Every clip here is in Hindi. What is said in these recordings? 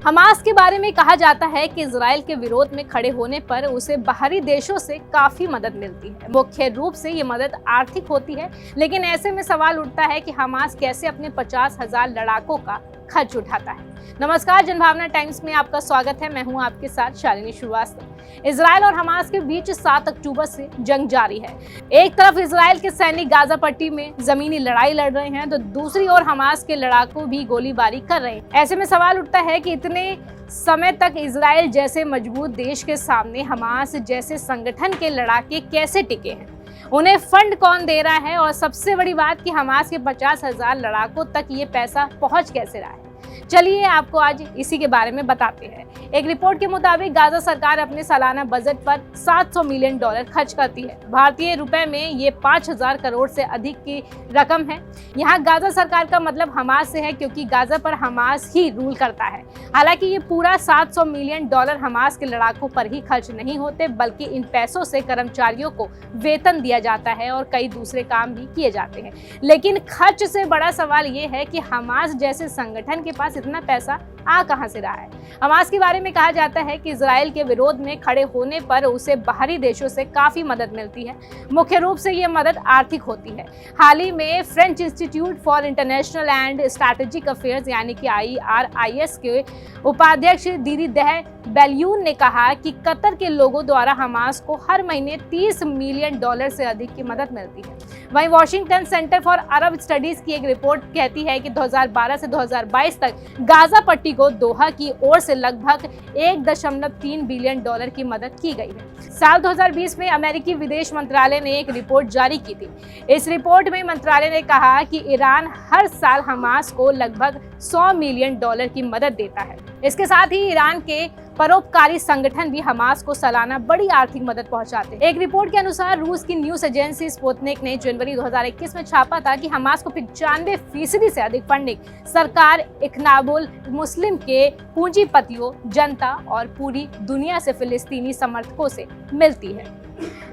हमास के बारे में कहा जाता है कि इजराइल के विरोध में खड़े होने पर उसे बाहरी देशों से काफी मदद मिलती है। मुख्य रूप से ये मदद आर्थिक होती है, लेकिन ऐसे में सवाल उठता है कि हमास कैसे अपने 50,000 लड़ाकों का खर्च उठाता है। नमस्कार, जनभावना टाइम्स में आपका स्वागत है। मैं हूं आपके साथ शालिनी श्रीवास्तव। इजराइल और हमास के बीच 7 अक्टूबर से जंग जारी है। एक तरफ इजराइल के सैनिक गाजा पट्टी में जमीनी लड़ाई लड़ रहे हैं, तो दूसरी ओर हमास के लड़ाकों भी गोलीबारी कर रहे हैं। ऐसे में सवाल उठता है कि इतने समय तक इजराइल जैसे मजबूत देश के सामने हमास जैसे संगठन के लड़ाके कैसे टिके हैं, उन्हें फंड कौन दे रहा है, और सबसे बड़ी बात कि हमास के 50,000 लड़ाकों तक ये पैसा पहुंच कैसे रहा है। चलिए आपको आज इसी के बारे में बताते हैं। एक रिपोर्ट के मुताबिक गाजा सरकार अपने सालाना बजट पर $700 मिलियन खर्च करती है। भारतीय रुपए में ये 5,000 करोड़ से अधिक की रकम है। यहाँ गाजा सरकार का मतलब हमास से है, क्योंकि गाजा पर हमास ही रूल करता है। हालांकि ये पूरा $700 मिलियन हमास के लड़ाकों पर ही खर्च नहीं होते, बल्कि इन पैसों से कर्मचारियों को वेतन दिया जाता है और कई दूसरे काम भी किए जाते हैं। लेकिन खर्च से बड़ा सवाल ये है कि हमास जैसे संगठन के पास इतना पैसा आ कहां से रहा है। हमास के बारे में कहा जाता है कि इजराइल के विरोध में खड़े होने पर उसे बाहरी देशों से काफी मदद मिलती है। मुख्य रूप से ये मदद आर्थिक होती है। हाल ही में French institute for international and strategic affairs यानी कि IRIS के उपाध्यक्ष दीदी दह बेल्यून ने कहा कि कतर के लोगों द्वारा हमास को हर महीने $30 मिलियन से अधिक की मदद मिलती है। वहीं Washington centre for Arab studies की एक रिपोर्ट कहती है कि 2012 से 2022 तक गाजा पट्टी को दोहा की ओर से लगभग $1.3 बिलियन की मदद की गई है। साल 2020 में अमेरिकी विदेश मंत्रालय ने एक रिपोर्ट जारी की थी। इस रिपोर्ट में मंत्रालय ने कहा कि ईरान हर साल हमास को लगभग $100 मिलियन की मदद देता है। इसके साथ ही ईरान के परोपकारी संगठन भी हमास को सालाना बड़ी आर्थिक मदद पहुंचाते हैं। एक रिपोर्ट के अनुसार रूस की न्यूज एजेंसी स्पुतनिक ने जनवरी 2021 में छापा था कि हमास को 95% से अधिक फंडिंग सरकार, इख्वानुल मुस्लिम के पूंजीपतियों, जनता और पूरी दुनिया से फिलिस्तीनी समर्थकों से मिलती है।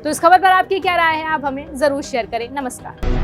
तो इस खबर पर आपकी क्या राय है, आप हमें जरूर शेयर करें। नमस्कार।